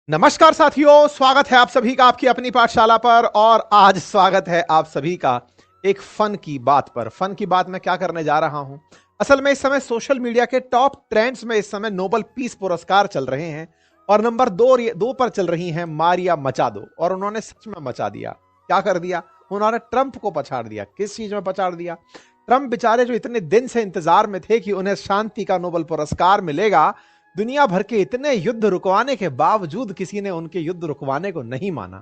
नमस्कार साथियों, स्वागत है आप सभी का आपकी अपनी पाठशाला पर। और आज स्वागत है आप सभी का एक फन की बात पर। फन की बात मैं क्या करने जा रहा हूं, असल में इस समय सोशल मीडिया के टॉप ट्रेंड्स में इस समय नोबेल पीस पुरस्कार चल रहे हैं और नंबर दो पर चल रही हैं मारिया मचादो। और उन्होंने सच में मचा दिया। क्या कर दिया उन्होंने? ट्रंप को पछाड़ दिया। किस चीज में पछाड़ दिया? ट्रंप बेचारे जो इतने दिन से इंतजार में थे कि उन्हें शांति का नोबेल पुरस्कार मिलेगा, दुनिया भर के इतने युद्ध रुकवाने के बावजूद किसी ने उनके युद्ध रुकवाने को नहीं माना।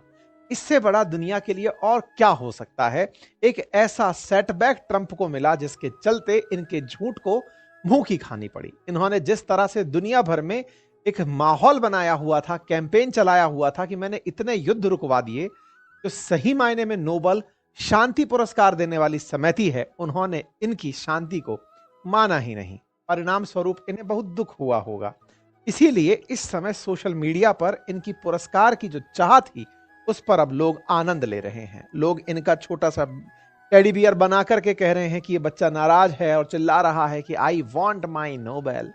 इससे बड़ा दुनिया के लिए और क्या हो सकता है? एक ऐसा सेटबैक ट्रंप को मिला जिसके चलते इनके झूठ को मुंह की खानी पड़ी। इन्होंने जिस तरह से दुनिया भर में एक माहौल बनाया हुआ था, कैंपेन चलाया हुआ था कि मैंने इतने युद्ध रुकवा दिए, तो सही मायने में नोबेल शांति पुरस्कार देने वाली समिति है, उन्होंने इनकी शांति को माना ही नहीं। परिणाम स्वरूप इन्हें बहुत दुख हुआ होगा। इसीलिए इस समय सोशल मीडिया पर इनकी पुरस्कार की जो चाह थी उस पर अब लोग आनंद ले रहे हैं। लोग इनका छोटा सा टेडी बियर बना करके कह रहे हैं कि ये बच्चा नाराज है और चिल्ला रहा है कि आई वॉन्ट माई नोबेल।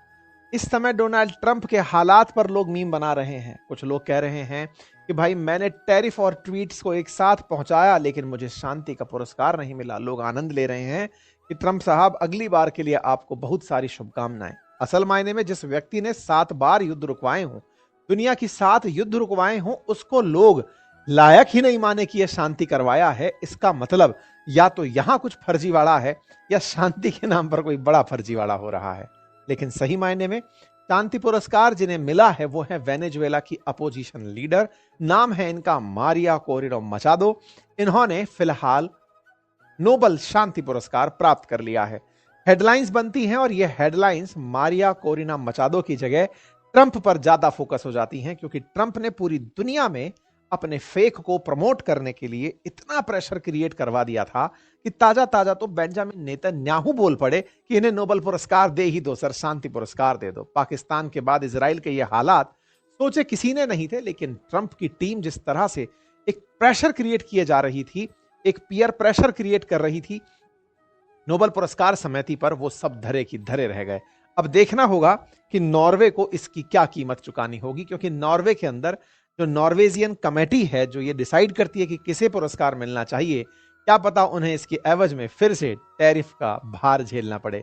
इस समय डोनाल्ड ट्रंप के हालात पर लोग मीम बना रहे हैं। कुछ लोग कह रहे हैं कि भाई मैंने टैरिफ और ट्वीट्स को एक साथ पहुंचाया लेकिन मुझे शांति का पुरस्कार नहीं मिला। लोग आनंद ले रहे हैं कि ट्रंप साहब अगली बार के लिए आपको बहुत सारी शुभकामनाएं। असल मायने में जिस व्यक्ति ने 7 बार युद्ध रुकवाए हों, दुनिया की 7 युद्ध रुकवाए हों, उसको लोग लायक ही नहीं माने कि यह शांति करवाया है, इसका मतलब या तो यहां कुछ फर्जीवाड़ा है या शांति के नाम पर कोई बड़ा फर्जीवाड़ा हो रहा है। लेकिन सही मायने में शांति पुरस्कार जिन्हें मिला है वो है वेनेजुएला की अपोजिशन लीडर। नाम है इनका मारिया कोरिनो मचादो। इन्होंने फिलहाल नोबेल शांति पुरस्कार प्राप्त कर लिया है। हेडलाइंस बनती हैं और ये हेडलाइंस मारिया कोरिना मचादो की जगह ट्रंप पर ज्यादा फोकस हो जाती हैं, क्योंकि ट्रंप ने पूरी दुनिया में अपने फेक को प्रमोट करने के लिए इतना प्रेशर क्रिएट करवा दिया था कि ताजा ताजा तो बेंजामिन नेतन्याहू बोल पड़े कि इन्हें नोबेल पुरस्कार दे ही दो सर, शांति पुरस्कार दे दो। पाकिस्तान के बाद इजराइल के ये हालात सोचे किसी ने नहीं थे, लेकिन ट्रंप की टीम जिस तरह से एक प्रेशर क्रिएट किए जा रही थी, एक पीयर प्रेशर क्रिएट कर रही थी नोबेल पुरस्कार समिति पर, वो सब धरे की धरे रह गए। अब देखना होगा कि नॉर्वे को इसकी क्या कीमत चुकानी होगी, क्योंकि नॉर्वे के अंदर जो नॉर्वेजियन कमेटी है जो ये डिसाइड करती है कि किसे पुरस्कार मिलना चाहिए, क्या पता उन्हें इसकी एवज में फिर से टैरिफ का भार झेलना पड़े।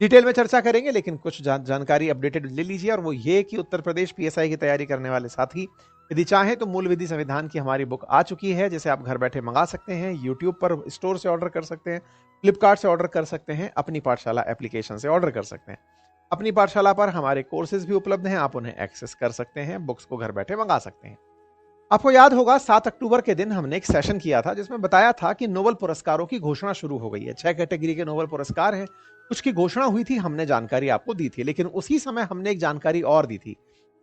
डिटेल में चर्चा करेंगे, लेकिन कुछ जानकारी अपडेटेड ले लीजिए, और वो ये कि उत्तर प्रदेश पीएसआई की तैयारी करने वाले साथी यदि चाहें तो मूल विधि संविधान की हमारी बुक आ चुकी है, जिसे आप घर बैठे मंगा सकते हैं। यूट्यूब पर स्टोर से ऑर्डर कर सकते हैं, फ्लिपकार्ट से ऑर्डर कर सकते हैं, अपनी पाठशाला एप्लीकेशन से ऑर्डर कर सकते हैं। अपनी पाठशाला पर हमारे कोर्सेज भी उपलब्ध हैं, आप उन्हें एक्सेस कर सकते हैं, बुक्स को घर बैठे मंगा सकते हैं। आपको याद होगा 7 अक्टूबर के दिन हमने एक सेशन किया था जिसमें बताया था कि नोबेल पुरस्कारों की घोषणा शुरू हो गई है। 6 कैटेगरी के नोबेल पुरस्कार हैं, कुछ की घोषणा हुई थी, हमने जानकारी आपको दी थी। लेकिन उसी समय हमने एक जानकारी और दी थी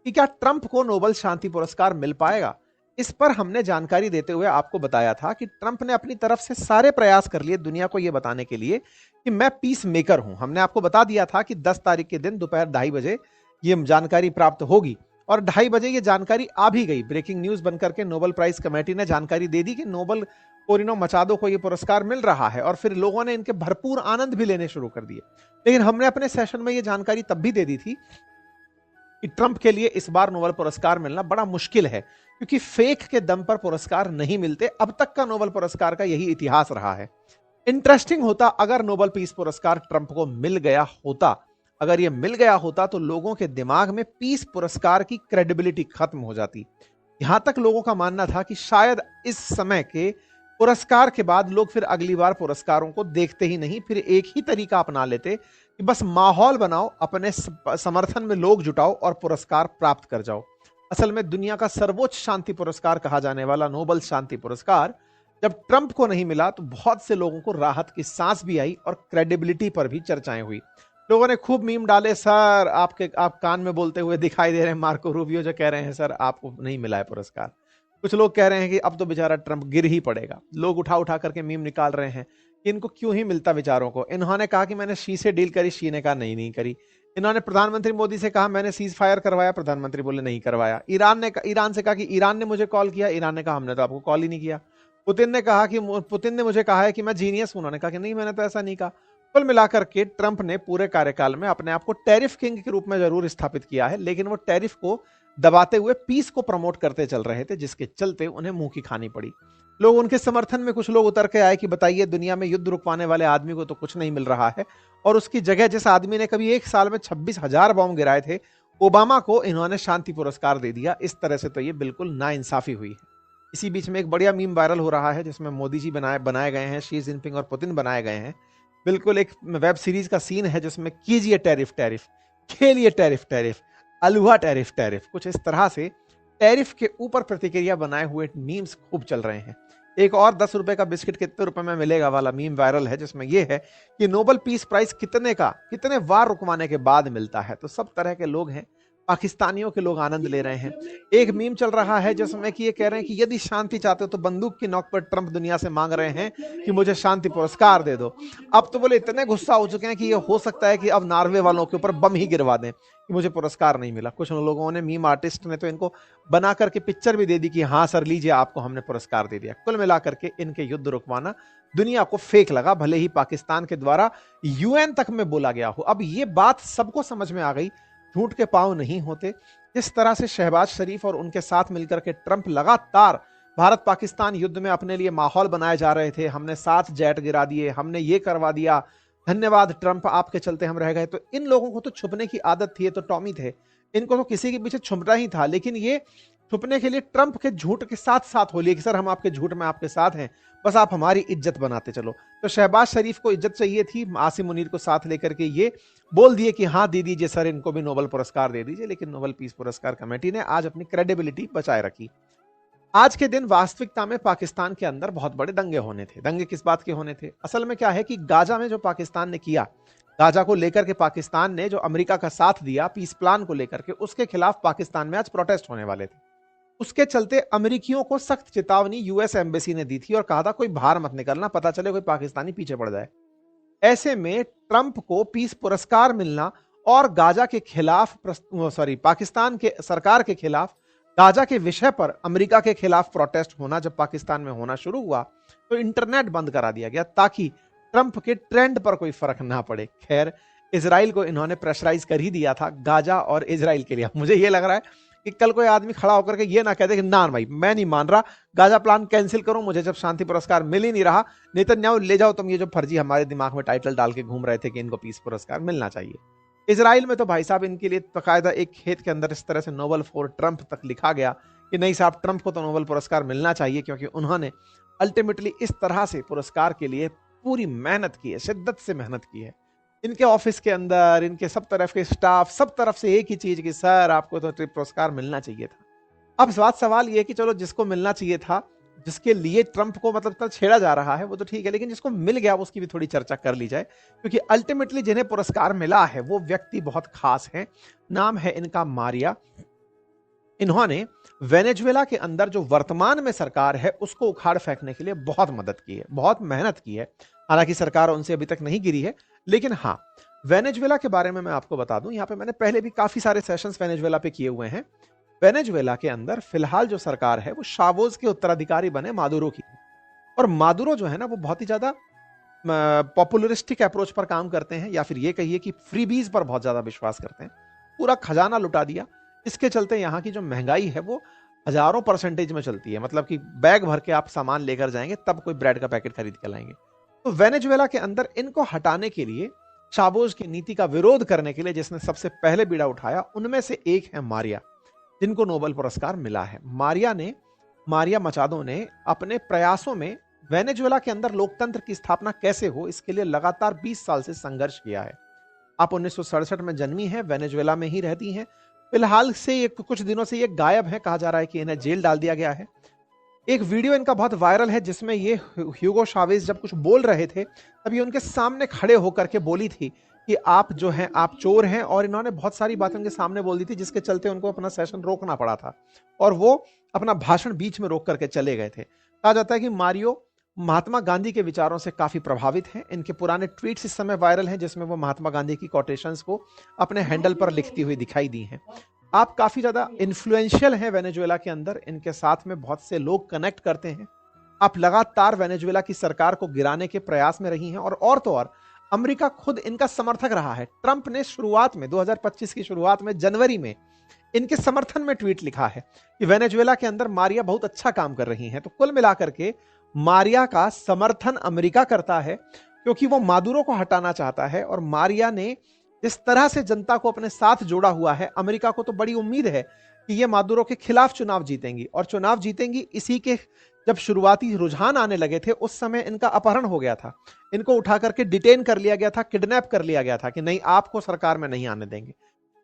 कि क्या ट्रंप को नोबेल शांति पुरस्कार मिल पाएगा। इस पर हमने जानकारी देते हुए आपको बताया था कि ट्रंप ने अपनी तरफ से सारे प्रयास कर लिए दुनिया को यह बताने के लिए कि मैं पीस मेकर हूं। हमने आपको बता दिया था कि 10 तारीख के दिन दोपहर 2:30 बजे यह जानकारी प्राप्त होगी, और 2:30 बजे ये जानकारी आ भी गई। ब्रेकिंग न्यूज बनकर के नोबेल प्राइज कमेटी ने जानकारी दे दी कि नोबेल कोरिनो मचादो को यह पुरस्कार मिल रहा है, और फिर लोगों ने इनके भरपूर आनंद भी लेने शुरू कर दिए। लेकिन हमने अपने सेशन में यह जानकारी तब भी दे दी थी कि ट्रंप के लिए इस बार नोबेल पुरस्कार मिलना बड़ा मुश्किल है, क्योंकि फेक के दम पर पुरस्कार नहीं मिलते। अब तक का नोबेल पुरस्कार का यही इतिहास रहा है। इंटरेस्टिंग होता अगर नोबेल पीस पुरस्कार ट्रंप को मिल गया होता। अगर यह मिल गया होता तो लोगों के दिमाग में पीस पुरस्कार की क्रेडिबिलिटी खत्म हो जाती। यहां तक लोगों का मानना था कि शायद इस समय के पुरस्कार के बाद लोग फिर अगली बार पुरस्कारों को देखते ही नहीं, फिर एक ही तरीका अपना लेते कि बस माहौल बनाओ, अपने समर्थन में लोग जुटाओ और पुरस्कार प्राप्त कर जाओ। असल में दुनिया का सर्वोच्च शांति पुरस्कार कहा जाने वाला नोबेल शांति पुरस्कार जब ट्रंप को नहीं मिला तो बहुत से लोगों को राहत की सांस भी आई और क्रेडिबिलिटी पर भी चर्चाएं हुई। लोगों ने खूब मीम डाले, सर आप कान में बोलते हुए दिखाई दे रहे हैं मार्को रूबियो, जो कह रहे हैं सर आपको नहीं मिला है पुरस्कार। कुछ लोग कह रहे हैं कि अब तो बेचारा ट्रंप गिर ही पड़ेगा। लोग उठा उठा करके मीम निकाल रहे हैं कि इनको क्यों ही मिलता बेचारों को। इन्होंने कहा कि मैंने शी से डील करी, शी ने कहा नहीं करी। इन्होंने प्रधानमंत्री मोदी से कहा मैंने सीज फायर करवाया, प्रधानमंत्री बोले नहीं करवाया। ईरान से कहा कि ईरान ने मुझे कॉल किया, ईरान ने कहा हमने तो आपको कॉल ही नहीं किया। पुतिन ने मुझे कहा है कि मैं जीनियस हूं, उन्होंने कहा कि नहीं मैंने तो ऐसा नहीं कहा। कुल मिलाकर के ट्रंप ने पूरे कार्यकाल में अपने आप को टैरिफ किंग के रूप में जरूर स्थापित किया है, लेकिन वो टैरिफ को दबाते हुए पीस को प्रमोट करते चल रहे थे, जिसके चलते उन्हें मुंह की खानी पड़ी। लोग उनके समर्थन में, कुछ लोग उतर के आए कि बताइए, दुनिया में युद्ध रुकवाने वाले आदमी को तो कुछ नहीं मिल रहा है, और उसकी जगह जिस आदमी ने कभी एक साल में 26,000 बॉम्ब गिराए थे, ओबामा को इन्होंने शांति पुरस्कार दे दिया। इस तरह से तो ये बिल्कुल नाइंसाफी हुई है। इसी बीच में एक बढ़िया मीम वायरल हो रहा है जिसमें मोदी जी बनाए गए हैं, शी जिनपिंग और पुतिन बनाए गए हैं। बिल्कुल एक वेब सीरीज का सीन है जिसमें कीजिए टैरिफ टैरिफ, खेलिए टैरिफ टैरिफ, अलुआ टैरिफ टैरिफ, कुछ इस तरह से टैरिफ के ऊपर प्रतिक्रिया बनाए हुए मीम्स खूब चल रहे हैं। एक और 10 रुपए का बिस्किट कितने रुपए में मिलेगा वाला मीम वायरल है, जिसमें यह है कि नोबेल पीस प्राइज कितने वार रुकवाने के बाद मिलता है। तो सब तरह के लोग हैं, पाकिस्तानियों के लोग आनंद ले रहे हैं। एक मीम चल रहा है जिसमें कि ये कह रहे हैं कि यदि शांति चाहते हो तो बंदूक की नोक पर ट्रंप दुनिया से मांग रहे हैं कि मुझे शांति पुरस्कार दे दो। अब तो बोले इतने गुस्सा हो चुके हैं कि ये हो सकता है कि अब नॉर्वे वालों के ऊपर बम ही गिरवा दें कि मुझे पुरस्कार नहीं मिला। कुछ लोगों ने, मीम आर्टिस्ट ने तो इनको बना करके पिक्चर भी दे दी कि हाँ सर लीजिए, आपको हमने पुरस्कार दे दिया। कुल मिलाकर के इनके युद्ध रुकवाना दुनिया को फेक लगा, भले ही पाकिस्तान के द्वारा यूएन तक में बोला गया हो। अब ये बात सबको समझ में आ गई, झूठ के पांव नहीं होते। जिस तरह से शहबाज शरीफ और उनके साथ मिलकर के ट्रंप लगातार भारत पाकिस्तान युद्ध में अपने लिए माहौल बनाए जा रहे थे, हमने 7 जेट गिरा दिए, हमने ये करवा दिया, धन्यवाद ट्रंप, आपके चलते हम रह गए। तो इन लोगों को तो छुपने की आदत थी, ये तो टॉमी थे, इनको तो किसी के पीछे छुपना ही था। लेकिन ये छुपने के लिए ट्रंप के झूठ के साथ साथ हो लिए कि सर हम आपके झूठ में आपके साथ हैं, बस आप हमारी इज्जत बनाते चलो। तो शहबाज शरीफ को इज्जत चाहिए थी, आसिम मुनीर को साथ लेकर के ये बोल दिए कि हाँ दे दीजिए सर, इनको भी नोबेल पुरस्कार दे दीजिए। लेकिन नोबेल पीस पुरस्कार कमेटी ने आज अपनी क्रेडिबिलिटी बचाए रखी। आज के दिन वास्तविकता में पाकिस्तान के अंदर बहुत बड़े दंगे होने थे। दंगे किस बात के होने थे? असल में क्या है कि गाजा में जो पाकिस्तान ने किया, गाजा को लेकर के पाकिस्तान ने जो अमेरिका का साथ दिया पीस प्लान को लेकर के, उसके खिलाफ पाकिस्तान में आज प्रोटेस्ट होने वाले थे। उसके चलते अमेरिकियों को सख्त चेतावनी यूएस एम्बेसी ने दी थी और कहा था कोई बाहर मत निकलना, पता चले कोई पाकिस्तानी पीछे पड़ जाए। ऐसे में ट्रंप को पीस पुरस्कार मिलना और गाजा के खिलाफ, पाकिस्तान के सरकार के खिलाफ, गाजा के विषय पर अमेरिका के खिलाफ प्रोटेस्ट होना जब पाकिस्तान में होना शुरू हुआ तो इंटरनेट बंद करा दिया गया ताकि ट्रंप के ट्रेंड पर कोई फर्क ना पड़े। खैर, इजराइल को इन्होंने प्रेशराइज कर ही दिया था, गाजा और इजराइल के लिए। मुझे ये लग रहा है कि कल कोई आदमी खड़ा होकर के ये ना कहते कि ना भाई मैं नहीं मान रहा, गाजा प्लान कैंसिल करो, मुझे जब शांति पुरस्कार मिल ही नहीं रहा, नेतन्याहू ले जाओ तुम ये जो फर्जी हमारे दिमाग में टाइटल डाल के घूम रहे थे कि इनको पीस पुरस्कार मिलना चाहिए। इजराइल में तो भाई साहब इनके लिए बाकायदा एक खेत के अंदर इस तरह से नोबेल फॉर ट्रंप तक लिखा गया कि नहीं साहब, ट्रंप को तो नोबेल पुरस्कार मिलना चाहिए क्योंकि उन्होंने अल्टीमेटली इस तरह से पुरस्कार के लिए पूरी मेहनत की है, शिद्दत से मेहनत की है। इनके ऑफिस के अंदर, इनके सब तरफ के स्टाफ, सब तरफ से एक ही चीज कि सर आपको तो पुरस्कार मिलना चाहिए था। अब सवाल ये है कि चलो जिसको मिलना चाहिए था, जिसके लिए ट्रंप को मतलब छेड़ा जा रहा है वो तो ठीक है, लेकिन जिसको मिल गया उसकी भी थोड़ी चर्चा कर ली जाए, क्योंकि अल्टीमेटली जिन्हें पुरस्कार मिला है वो व्यक्ति बहुत खास है। नाम है इनका मारिया। इन्होंने वेनेजुएला के अंदर जो वर्तमान में सरकार है उसको उखाड़ फेंकने के लिए बहुत मदद की है, बहुत मेहनत की है। हालांकि सरकार उनसे अभी तक नहीं गिरी है, लेकिन हाँ, वेनेजुएला के बारे में मैं आपको बता दूं, यहाँ पे मैंने पहले भी काफी सारे सेशंस वेनेजुएला पे किए हुए हैं। वेनेजुएला के अंदर फिलहाल जो सरकार है वो शावोज के उत्तराधिकारी बने मादुरो की, और मादुरो जो है ना वो बहुत ही ज्यादा पॉपुलरिस्टिक अप्रोच पर काम करते हैं, या फिर ये कहिए कि फ्रीबीज पर बहुत ज्यादा विश्वास करते हैं। पूरा खजाना लुटा दिया। इसके चलते यहाँ की जो महंगाई है वो हजारों % में चलती है, मतलब कि बैग भर के आप सामान लेकर जाएंगे तब कोई ब्रेड का पैकेट खरीद के लाएंगे। तो वेनेजुएला के अंदर इनको हटाने के लिए, शावोज की नीति का विरोध करने के लिए जिसने सबसे पहले बीड़ा उठाया, उनमें से एक है मारिया, जिनको नोबेल पुरस्कार मिला है। मारिया मचादो ने अपने प्रयासों में वेनेजुएला के अंदर लोकतंत्र की स्थापना कैसे हो इसके लिए लगातार 20 साल से संघर्ष किया है। आप 1967 में जन्मी हैं, वेनेजुएला में ही रहती हैं। फिलहाल से कुछ दिनों से ये गायब है, कहा जा रहा है कि इन्हें जेल डाल दिया गया है। एक वीडियो इनका बहुत वायरल है जिसमें ये ह्यूगो शावेज जब कुछ बोल रहे थे तब ये उनके सामने खड़े होकर के बोली थी कि आप जो हैं आप चोर हैं, और इन्होंने बहुत सारी बातें उनके सामने बोल दी थी जिसके चलते उनको अपना सेशन रोकना पड़ा था और वो अपना भाषण बीच में रोक करके चले गए थे। कहा जाता है कि मारियो महात्मा गांधी के विचारों से काफी प्रभावित हैं। इनके पुराने ट्वीट्स इस समय वायरल हैं जिसमें वो महात्मा गांधी की कोटेशंस को अपने हैंडल पर लिखती हुई दिखाई दी हैं। आप काफी ज्यादा इन्फ्लुएंशियल हैं वेनेजुएला के अंदर, इनके साथ में बहुत से लोग कनेक्ट करते हैं। आप लगातार वेनेजुएला की सरकार को गिराने के प्रयास में रही हैं, और तो और अमेरिका खुद इनका समर्थक रहा है। ट्रंप ने शुरुआत में 2025 की शुरुआत में जनवरी में इनके समर्थन में ट्वीट लिखा है कि वेनेजुएला के अंदर मारिया बहुत अच्छा काम कर रही हैं। तो कुल मिलाकर के मारिया का समर्थन अमेरिका करता है क्योंकि वो मादुरो को हटाना चाहता है, और मारिया ने जिस तरह से जनता को अपने साथ जोड़ा हुआ है, अमेरिका को तो बड़ी उम्मीद है कि ये मादुरो के खिलाफ चुनाव जीतेंगी, और चुनाव जीतेंगी। इसी के जब शुरुआती रुझान आने लगे थे उस समय इनका अपहरण हो गया था, इनको उठा करके डिटेन कर लिया गया था, किडनैप कर लिया गया था कि नहीं, आपको सरकार में नहीं आने देंगे।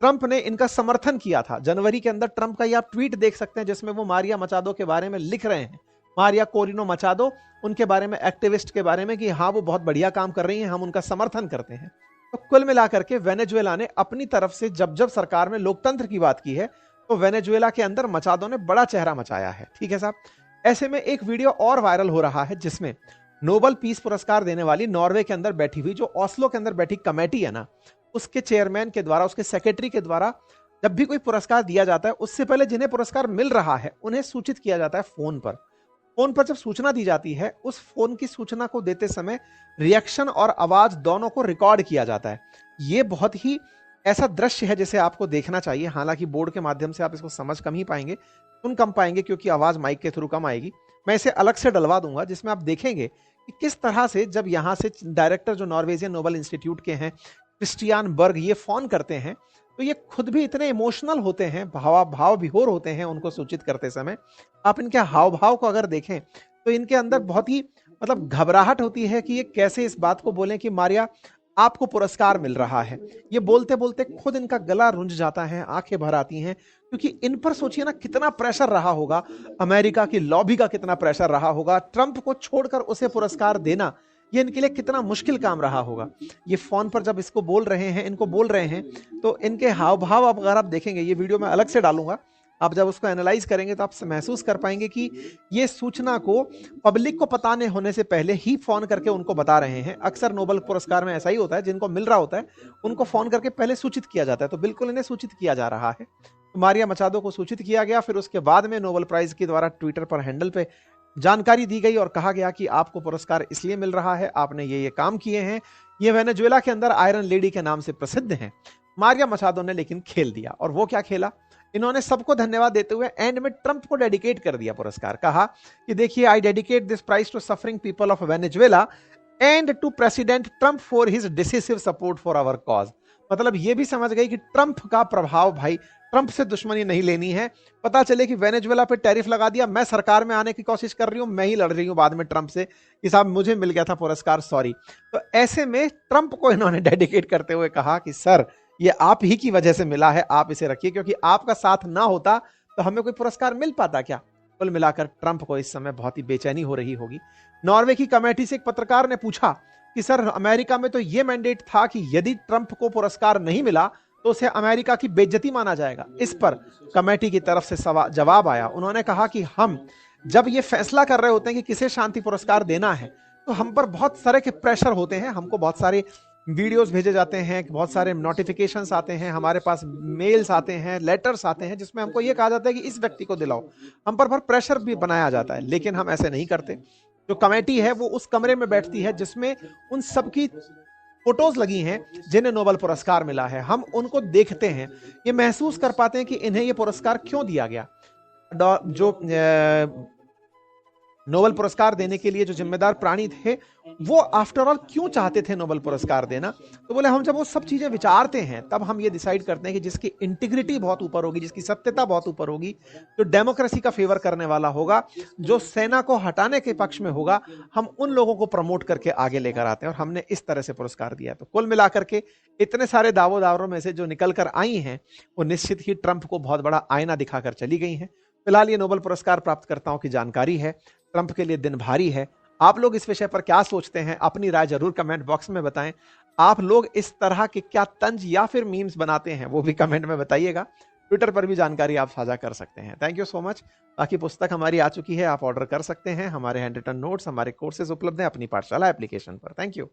ट्रंप ने इनका समर्थन किया था। जनवरी के अंदर ट्रंप का ये आप ट्वीट देख सकते हैं जिसमें वो मारिया मचादो के बारे में लिख रहे हैं, मारिया कोरिनो मचादो, उनके बारे में, एक्टिविस्ट के बारे में, कि हाँ वो बहुत बढ़िया काम कर रही हैं, हम उनका समर्थन करते हैं। तो कुल मिलाकर के वेनेजुएला ने अपनी तरफ से जब जब सरकार में लोकतंत्र की बात की है तो वेनेजुएला के अंदर मचादो ने बड़ा चेहरा मचाया है। ठीक है साहब। ऐसे में एक वीडियो और वायरल हो रहा है जिसमें नोबेल पीस पुरस्कार देने वाली नॉर्वे के अंदर बैठी हुई, जो ओस्लो के अंदर बैठी कमेटी है ना, उसके चेयरमैन के द्वारा, उसके सेक्रेटरी के द्वारा जब भी कोई पुरस्कार दिया जाता है उससे पहले जिन्हें पुरस्कार मिल रहा है उन्हें सूचित किया जाता है फोन पर। फोन पर जब सूचना दी जाती है, उस फोन की सूचना को देते समय रिएक्शन और आवाज दोनों को रिकॉर्ड किया जाता है। यह बहुत ही ऐसा दृश्य है जिसे आपको देखना चाहिए। हालांकि बोर्ड के माध्यम से आप इसको समझ कम ही पाएंगे, सुन कम पाएंगे, क्योंकि आवाज माइक के थ्रू कम आएगी। मैं इसे अलग से डलवा दूंगा जिसमें आप देखेंगे कि किस तरह से जब यहां से डायरेक्टर जो नॉर्वेजियन नोबेल इंस्टीट्यूट के हैं, क्रिस्टियान बर्ग, ये फोन करते हैं तो ये खुद भी इतने इमोशनल होते हैं, भाव विभोर होते हैं उनको सूचित करते समय। आप इनके हाव भाव को अगर देखें तो इनके अंदर बहुत ही मतलब घबराहट होती है कि ये कैसे इस बात को बोलें कि मारिया आपको पुरस्कार मिल रहा है। ये बोलते बोलते खुद इनका गला रुंझ जाता है, आंखें भर आती हैं, क्योंकि इन पर सोचिए ना कितना प्रेशर रहा होगा, अमेरिका की लॉबी का कितना प्रेशर रहा होगा। ट्रंप को छोड़कर उसे पुरस्कार देना ये इनके लिए कितना मुश्किल काम रहा होगा। ये फोन पर जब इसको बोल रहे हैं, इनको बोल रहे हैं, तो इनके हाव भाव अगर आप देखेंगे, ये वीडियो मैं अलग से डालूंगा, आप जब उसको एनालाइज करेंगे तो आप महसूस कर पाएंगे कि ये सूचना को पब्लिक को पता नहीं होने से पहले ही फोन करके उनको बता रहे हैं। अक्सर नोबेल पुरस्कार में ऐसा ही होता है, जिनको मिल रहा होता है उनको फोन करके पहले सूचित किया जाता है। तो बिल्कुल इन्हें सूचित किया जा रहा है। मारिया मचादो को सूचित किया गया, फिर उसके बाद में नोबेल प्राइज के द्वारा ट्विटर पर हैंडल पे जानकारी दी गई और कहा गया कि आपको पुरस्कार इसलिए मिल रहा है, आपने ये काम किए हैं। ये वेनेजुएला के अंदर आयरन लेडी के नाम से प्रसिद्ध हैं। मारिया मचादो ने लेकिन खेल दिया, और वो क्या खेला, इन्होंने सबको धन्यवाद देते हुए एंड में ट्रंप को डेडिकेट कर दिया पुरस्कार। कहा कि देखिए, I dedicate this prize to suffering people of Venezuela and to president Trump for his decisive support for our cause. मतलब ये भी समझ गई कि ट्रंप का प्रभाव, भाई ट्रंप से दुश्मनी नहीं लेनी है। पता चले कि वेनेजुएला पे टैरिफ लगा दिया, मैं सरकार में आने की कोशिश कर रही हूं, मैं ही लड़ रही हूं बाद में ट्रंप से कि साहब मुझे मिल गया था पुरस्कार, सॉरी। तो ऐसे में ट्रंप को इन्होंने डेडिकेट करते हुए कहा कि सर ये आप ही की वजह से मिला है, आप इसे रखिए, क्योंकि आपका साथ ना होता तो हमें कोई पुरस्कार मिल पाता क्या। कुल मिलाकर ट्रंप को इस समय बहुत ही बेचैनी हो रही होगी। नॉर्वे की कमेटी से एक पत्रकार ने पूछा कि सर, अमेरिका में तो यह मैंडेट था कि यदि ट्रंप को पुरस्कार नहीं मिला तो उसे अमेरिका की बेइज्जती माना जाएगा। इस पर कमेटी की तरफ से जवाब आया। उन्होंने कहा कि हम जब ये फैसला कर रहे होते हैं कि किसे शांति पुरस्कार देना है, तो हम पर बहुत सारे के प्रेशर होते हैं, हमको बहुत सारे वीडियोस भेजे जाते हैं, बहुत सारे नोटिफिकेशंस आते हैं, हमारे पास मेल्स आते हैं, लेटर्स आते हैं, जिसमें हमको ये कहा जाता है कि इस व्यक्ति को दिलाओ। हम पर प्रेशर भी बनाया जाता है, लेकिन हम ऐसे नहीं करते। जो कमेटी है वो उस कमरे में बैठती है जिसमें उन सबकी फोटोज लगी हैं जिन्हें नोबेल पुरस्कार मिला है। हम उनको देखते हैं, ये महसूस कर पाते हैं कि इन्हें ये पुरस्कार क्यों दिया गया। जो नोबेल पुरस्कार देने के लिए जो जिम्मेदार प्राणी थे, वो आफ्टर ऑल क्यों चाहते थे नोबेल पुरस्कार देना। तो बोले, हम जब वो सब चीजें विचारते हैं तब हम ये डिसाइड करते हैं कि जिसकी इंटीग्रिटी बहुत ऊपर होगी, जिसकी सत्यता बहुत ऊपर होगी, जो डेमोक्रेसी का फेवर करने वाला होगा, जो सेना को हटाने के पक्ष में होगा, हम उन लोगों को प्रमोट करके आगे लेकर आते हैं, और हमने इस तरह से पुरस्कार दिया। तो कुल मिलाकर के इतने सारे दावों में से जो निकल कर आई हैं वो निश्चित ही ट्रंप को बहुत बड़ा आईना दिखाकर चली गई हैं। फिलहाल ये नोबेल पुरस्कार प्राप्तकर्ताओं की जानकारी है। ट्रंप के लिए दिन भारी है। आप लोग इस विषय पर क्या सोचते हैं, अपनी राय जरूर कमेंट बॉक्स में बताएं। आप लोग इस तरह के क्या तंज या फिर मीम्स बनाते हैं वो भी कमेंट में बताइएगा। ट्विटर पर भी जानकारी आप साझा कर सकते हैं। Thank you so much. बाकी पुस्तक हमारी आ चुकी है, आप ऑर्डर कर सकते हैं। हमारे हैंड रिटन नोट्स, हमारे कोर्सेज उपलब्ध हैं अपनी पाठशाला एप्लीकेशन पर। Thank you.